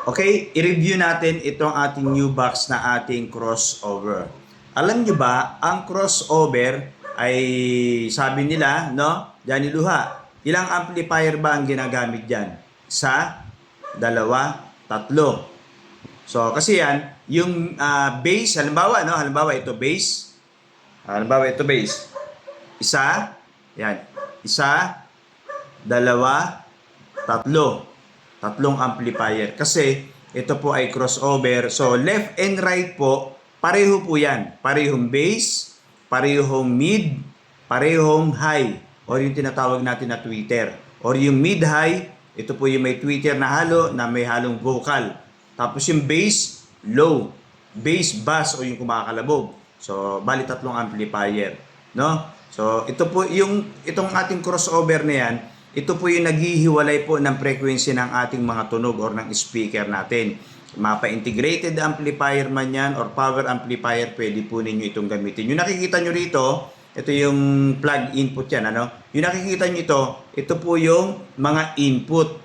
Okay, i-review natin itong ating new box na ating crossover. Alam nyo ba, ang crossover ay sabi nila, no? Johnny Luha, ilang amplifier ba ang ginagamit dyan? Isa, dalawa, tatlo. So, kasi yan, yung base, halimbawa, no? Halimbawa, ito base. Halimbawa, ito base. Isa, yan. Isa, dalawa, tatlo. Tatlong amplifier. Kasi ito po ay crossover. So left and right po, pareho po yan. Parehong bass, parehong mid, parehong high. Or yung tinatawag natin na tweeter. Or yung mid-high, ito po yung may tweeter na halo, na may halong vocal. Tapos yung bass, low. Bass, bass o yung kumakalabog. So bali tatlong amplifier. No? So ito po itong ating crossover na yan, ito po yung naghihiwalay po ng frequency ng ating mga tunog or ng speaker natin. Mapa-integrated amplifier man yan or power amplifier, pwede po ninyo itong gamitin. Yung nakikita nyo rito, ito yung plug input yan. Ano? Yung nakikita nyo ito po yung mga input.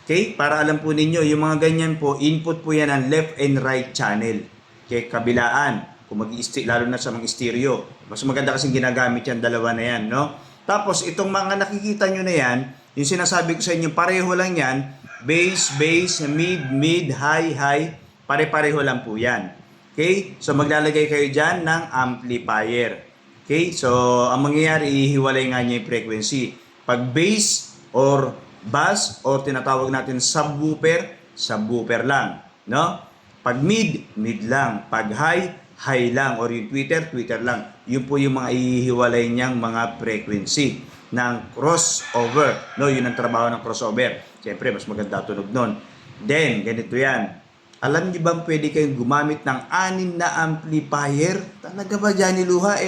Okay? Para alam po ninyo, yung mga ganyan po, input po yan ang left and right channel. Okay? Kabilaan. Kung lalo na sa mga stereo. Mas maganda kasing ginagamit yan, dalawa na yan. No? Tapos, itong mga nakikita nyo na yan, yung sinasabi ko sa inyo, pareho lang yan. Bass, bass, mid, mid, high, high. Pare-pareho lang po yan. Okay? So, maglalagay kayo dyan ng amplifier. Okay? So, ang mangyayari, ihiwalay nga niya yung frequency. Pag bass or bass or tinatawag natin subwoofer, subwoofer lang. No? Pag mid, mid lang. Pag high, high lang. Or yung tweeter, tweeter lang. Yun po yung mga ihiwalay niyang mga frequency ng crossover. No, yun ang trabaho ng crossover. Siyempre, mas maganda tunog nun. Then, ganito yan. Alam niyo ba pwede kayong gumamit ng 6 na amplifier? Talaga ba, Johnny Luha?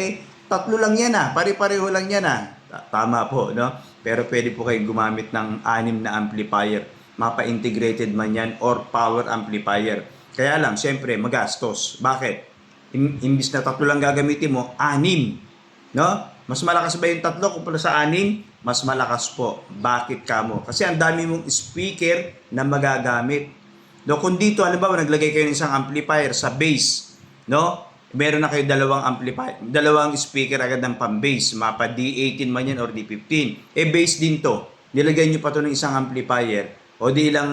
Tatlo lang yan Pare-pareho lang yan Tama po, no? Pero pwede po kayong gumamit ng 6 na amplifier. Mapa-integrated man yan or power amplifier. Kaya lang, siyempre, magastos. Bakit? Imbis na tatlo lang gagamitin mo, 6. No? Mas malakas ba yung tatlo kumpara sa 6? Mas malakas po. Bakit kamo? Kasi ang dami mong speaker na magagamit. No, kung dito, halimbawa, naglagay kayo ng isang amplifier sa bass, no? Meron na kayo dalawang speaker agad ng pang-bass. Mapa D18 man yan or D15. Bass din to. Nilagay nyo pa to ng isang amplifier. O di ilang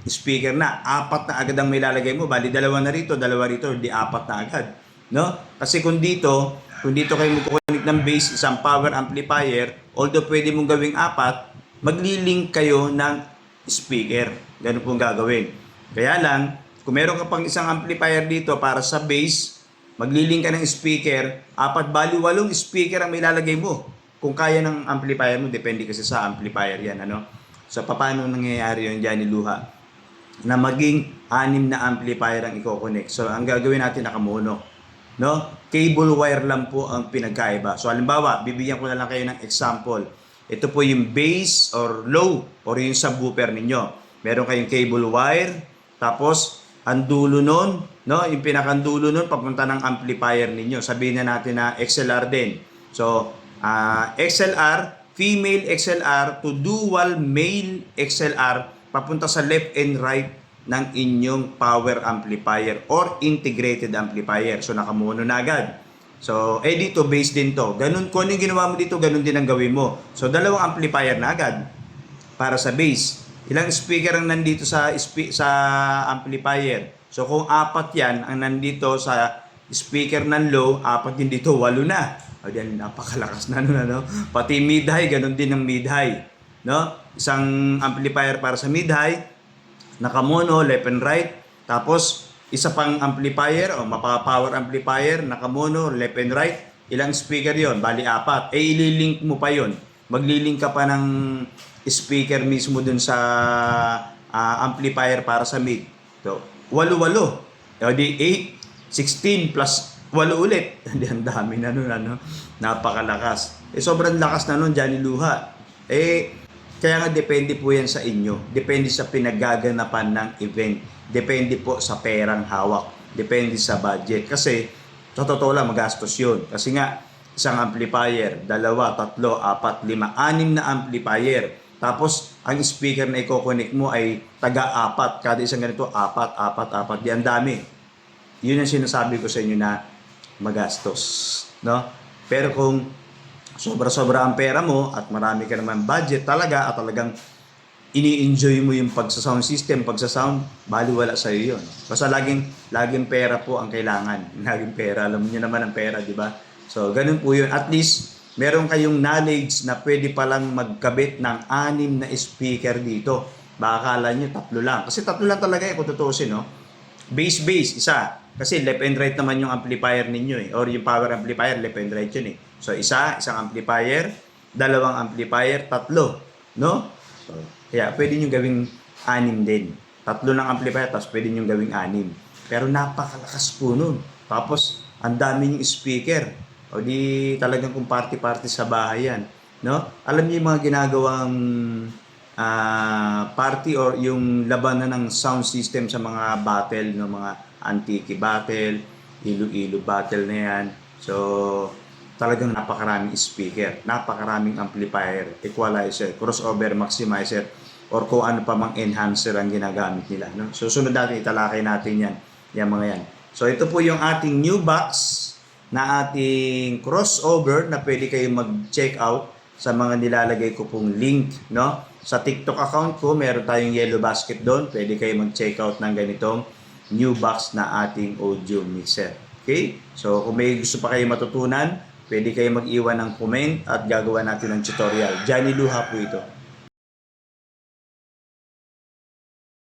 speaker na, 4 na agad ang may lalagay mo. Bali, 2 na rito, 2 rito, di 4 na agad. No? Kasi kung dito kayo magkukunik ng bass, isang power amplifier, although pwede mong gawing 4, maglilink kayo ng speaker. Ganun pong gagawin. Kaya lang, kung meron ka pang isang amplifier dito para sa bass, maglilink ka ng speaker, 4 bali 8 speaker ang may lalagay mo. Kung kaya ng amplifier mo, depende kasi sa amplifier yan. Ano? So, paano nangyayari yun, Johnny Luha? Na maging 6 na amplifier ang i-connect. So, ang gagawin natin nakamono. No? Cable wire lang po ang pinagkaiba. So, halimbawa, bibigyan ko na lang kayo ng example. Ito po yung bass or low or yung subwoofer ninyo. Meron kayong cable wire. Tapos, ang dulo nun, no? Yung pinakandulo nun, papunta ng amplifier ninyo. Sabihin na natin na XLR din. So, XLR, female XLR to dual male XLR papunta sa left and right ng inyong power amplifier or integrated amplifier. So, nakamono na agad. So, dito, bass din to. Ganun, kung ano yung ginawa mo dito, ganun din ang gawin mo. So, 2 amplifier na agad para sa bass. Ilang speaker ang nandito sa amplifier? So, kung 4 yan ang nandito sa speaker ng low, 4 din dito, 8 na. O diyan, napakalakas na nun, ano? Pati mid-high, ganun din ang mid-high. No? Isang amplifier para sa mid-high, nakamono, left and right. Tapos, isa pang amplifier, o mapa-power amplifier, nakamono, left and right. Ilang speaker yon? Bali 4. Ililink mo pa yon. Maglilink ka pa ng speaker mismo dun sa amplifier para sa mid. So, 8. O di 8, 16 plus 8 ulit. Ang dami na nun, ano? Napakalakas. Sobrang lakas na nun, Johnny Luha. Kaya nga depende po yan sa inyo. Depende sa pinaggaganapan ng event. Depende po sa perang hawak. Depende sa budget. Kasi, sa totoo lang, magastos yun. Kasi nga, isang amplifier, 2, 3, 4, 5, 6 na amplifier. Tapos, ang speaker na i-connect mo ay taga-apat. Kada isang ganito, apat. Di ang dami. Yun ang sinasabi ko sa inyo na magastos. No? Pero kung sobra-sobra ang pera mo at marami ka naman budget talaga at talagang ini-enjoy mo yung pagsa-sound system, pagsa-sound, baliwala sa iyo yun. Basta laging pera po ang kailangan. Laging pera. Alam niyo naman ang pera, di ba? So, ganun po yun. At least, meron kayong knowledge na pwede palang magkabit ng 6 na speaker dito. Baka akala nyo 3 lang. Kasi 3 lang talaga kung tutusin, no? Bass, isa. Kasi left and right naman yung amplifier ninyo eh. Or yung power amplifier, left and right yun eh. So, isang amplifier, 2 amplifier, 3. No? So, kaya pwede nyo gawing 6 din. 3 lang amplifier, tapos pwede nyo gawing 6. Pero napakalakas po nun. Tapos, ang dami yung speaker. O di talagang kung party-party sa bahay yan. No? Alam niyo yung mga ginagawang party or yung labanan ng sound system sa mga battle, no? Mga Antique battle, Iloilo battle na yan. So, talagang napakaraming speaker, napakaraming amplifier, equalizer, crossover, maximizer, or kung ano pa mang enhancer ang ginagamit nila. No? So, sunod natin, italakay natin yan. Yan mga yan. So, ito po yung ating new box na ating crossover na pwede kayo mag-check out sa mga nilalagay ko pong link, no? Sa TikTok account ko, meron tayong yellow basket doon. Pwede kayo mag-check out ng ganitong new box na ating audio mixer. Okay? So, kung may gusto pa kayo matutunan, pwede kayo mag-iwan ng comment at gagawa natin ng tutorial. Johnny Luha po ito.